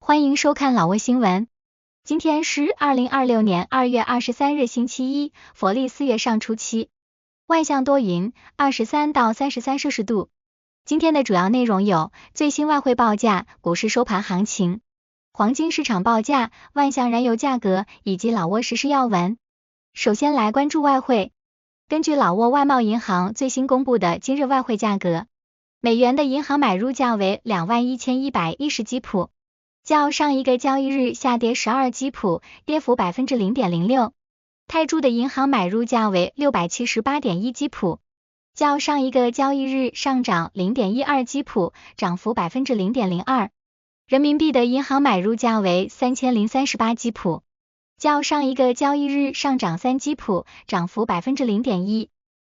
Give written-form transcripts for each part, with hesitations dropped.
欢迎收看老挝新闻。今天是2026年2月23日星期一，佛历4月上初七，外向多云，23到33摄氏度。今天的主要内容有最新外汇报价、股市收盘行情、黄金市场报价、万向燃油价格以及老挝时事要闻。首先来关注外汇。根据老挝外贸银行最新公布的今日外汇价格，美元的银行买入价为21110基普，较上一个交易日下跌12基普，跌幅 0.06%。泰铢的银行买入价为678.1基普，较上一个交易日上涨 0.12基普，涨幅 0.02%。人民币的银行买入价为3038基普，较上一个交易日上涨3基普，涨幅 0.1%。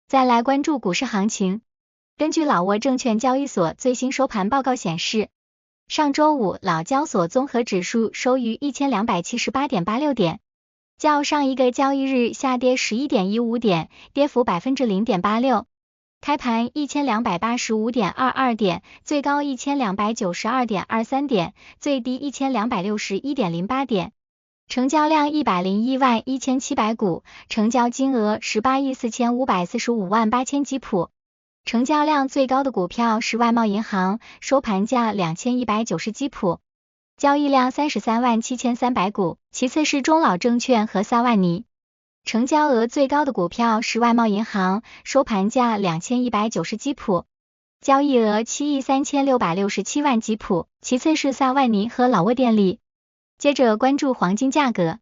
再来关注股市行情。根据老挝证券交易所最新收盘报告显示，上周五老交所综合指数收于 1278.86 点，较上一个交易日下跌 11.15 点，跌幅 0.86%。开盘 1285.22 点，最高 1292.23 点，最低 1261.08 点。成交量101万1700股，成交金额18亿4545万8000基普。成交量最高的股票是外贸银行，收盘价2190基普，交易量33万7300股，其次是中老证券和萨万尼。成交额最高的股票是外贸银行，收盘价2190基普，交易额7亿3667万基普，其次是萨万尼和老挝电力。接着关注黄金价格。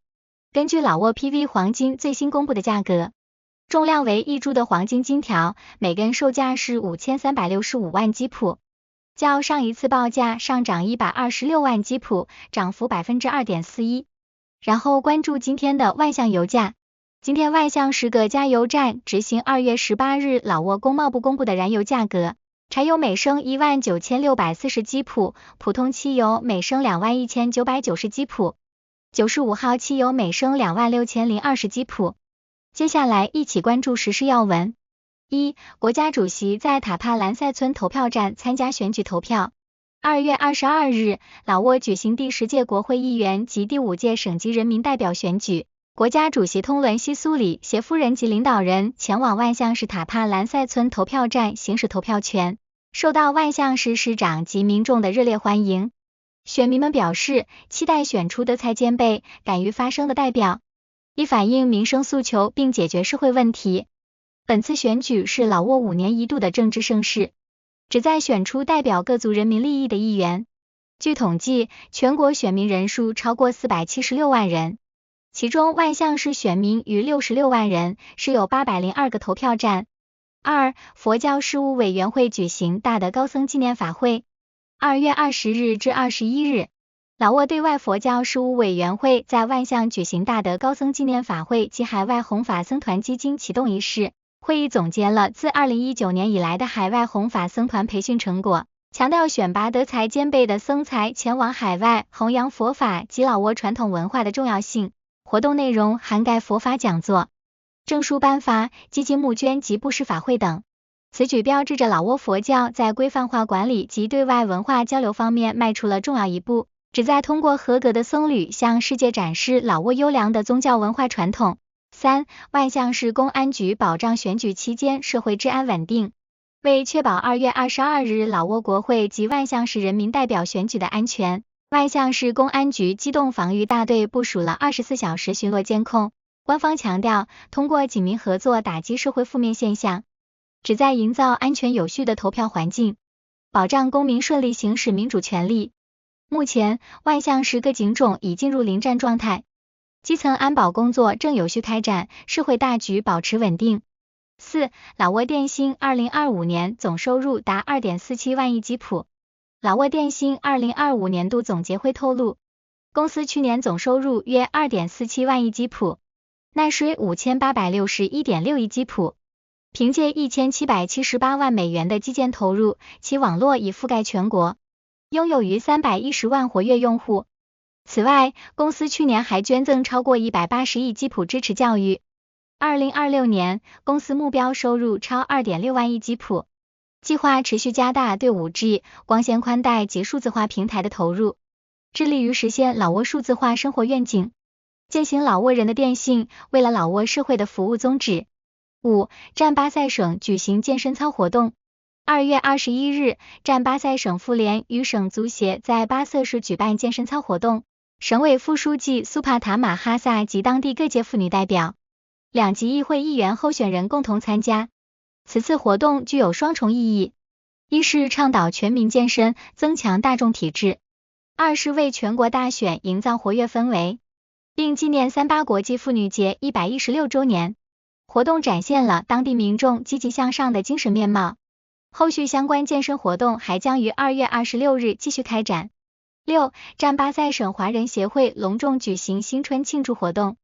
根据老挝 PV 黄金最新公布的价格，重量为1铢的黄金金条，每根售价是5365万基普，较上一次报价上涨126万基普，涨幅 2.41%。然后关注今天的万向油价。今天万向10个加油站执行2月18日老挝工贸部公布的燃油价格，柴油每升19640基普，普通汽油每升21990基普，95号汽油每升26020基普。接下来一起关注时事要闻。一、国家主席在塔帕兰塞村投票站参加选举投票。2月22日，老挝举行第10届国会议员及第5届省级人民代表选举。国家主席通伦西苏里携夫人及领导人前往万向市塔帕兰塞村投票站行使投票权，受到万向市市长及民众的热烈欢迎。选民们表示，期待选出德才兼备、敢于发声的代表，以反映民生诉求并解决社会问题。本次选举是老挝5年一度的政治盛事，旨在选出代表各族人民利益的议员。据统计，全国选民人数超过476万人，其中万向市选民逾66万人，设有802个投票站。二、佛教事务委员会举行大德高僧纪念法会。2月20日至21日，老挝对外佛教事务委员会在万向举行大德高僧纪念法会及海外弘法僧团基金启动仪式。会议总结了自2019年以来的海外弘法僧团培训成果，强调选拔德才兼备的僧才前往海外弘扬佛法及老挝传统文化的重要性。活动内容涵盖佛法讲座、证书颁发、基金募捐及布施法会等。此举标志着老挝佛教在规范化管理及对外文化交流方面迈出了重要一步，旨在通过合格的僧侣向世界展示老挝优良的宗教文化传统。三、万向市公安局保障选举期间社会治安稳定。为确保2月22日老挝国会及万向市人民代表选举的安全，万向市公安局机动防御大队部署了24小时巡逻监控。官方强调，通过紧密合作打击社会负面现象，旨在营造安全有序的投票环境，保障公民顺利行使民主权利。目前，万向市各警种已进入临战状态，基层安保工作正有序开展，社会大局保持稳定。四、老挝电信2025年总收入达 2.47 万亿基普。老挝电信2025年度总结会透露，公司去年总收入约 2.47 万亿基普，纳税 5861.6 亿基普。凭借1778万美元的基建投入，其网络已覆盖全国，拥有逾310万活跃用户。此外，公司去年还捐赠超过180亿基普支持教育。2026年，公司目标收入超 2.6 万亿基普，计划持续加大对 5G、光纤宽带及数字化平台的投入，致力于实现老挝数字化生活愿景，践行老挝人的电信，为了老挝社会的服务宗旨。5. 占巴塞省举行健身操活动。2月21日，占巴塞省妇联与省足协在巴塞市举办健身操活动，省委副书记苏帕塔马哈萨及当地各界妇女代表、两级议会议员候选人共同参加。此次活动具有双重意义，一是倡导全民健身，增强大众体质；二是为全国大选营造活跃氛围，并纪念38国际妇女节116周年。活动展现了当地民众积极向上的精神面貌。后续相关健身活动还将于2月26日继续开展。6. 占巴塞省华人协会隆重举行新春庆祝活动。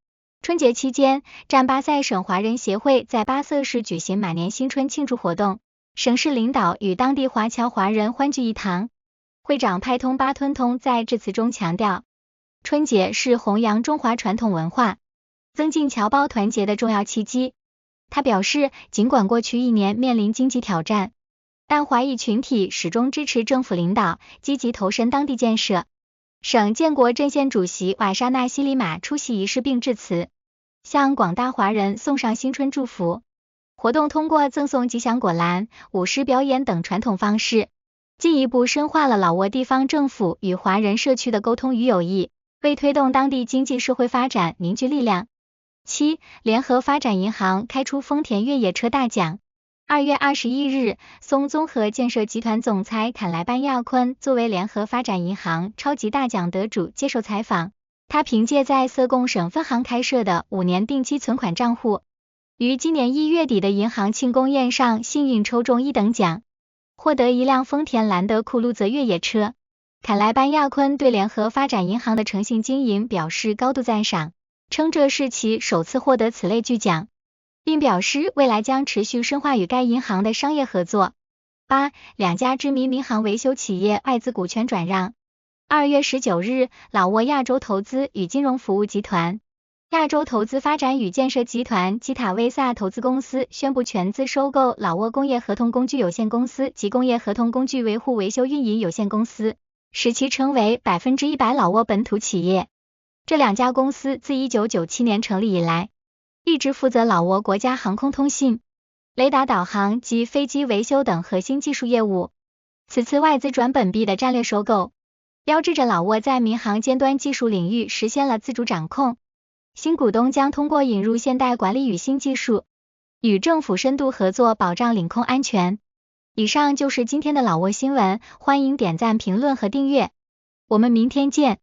春节期间，占巴塞省华人协会在巴塞市举行马年新春庆祝活动，省市领导与当地华侨华人欢聚一堂。会长派通巴吞通在致辞中强调，春节是弘扬中华传统文化、增进侨胞团结的重要契机。他表示，尽管过去一年面临经济挑战，但华裔群体始终支持政府领导，积极投身当地建设。省建国阵线主席瓦沙纳西里马出席仪式并致辞，向广大华人送上新春祝福。活动通过赠送吉祥果篮、舞狮表演等传统方式，进一步深化了老挝地方政府与华人社区的沟通与友谊，为推动当地经济社会发展凝聚力量。7. 联合发展银行开出丰田越野车大奖。2月21日，松综合建设集团总裁坎莱班亚坤作为联合发展银行超级大奖得主接受采访。他凭借在色贡省分行开设的5年定期存款账户，于今年1月底的银行庆功宴上幸运抽中1等奖，获得一辆丰田兰德酷路泽越野车。坎莱班亚坤对联合发展银行的诚信经营表示高度赞赏，称这是其首次获得此类巨奖，并表示未来将持续深化与该银行的商业合作。8. 两家知名民航维修企业外资股权转让。2月19日，老挝亚洲投资与金融服务集团、亚洲投资发展与建设集团基塔威萨投资公司宣布全资收购老挝工业合同工具有限公司及工业合同工具维护维修运营有限公司，使其成为100%老挝本土企业。这两家公司自1997年成立以来，一直负责老挝国家航空通信、雷达导航及飞机维修等核心技术业务。此次外资转本币的战略收购，标志着老挝在民航尖端技术领域实现了自主掌控。新股东将通过引入现代管理与新技术，与政府深度合作，保障领空安全。以上就是今天的老挝新闻，欢迎点赞、评论和订阅。我们明天见。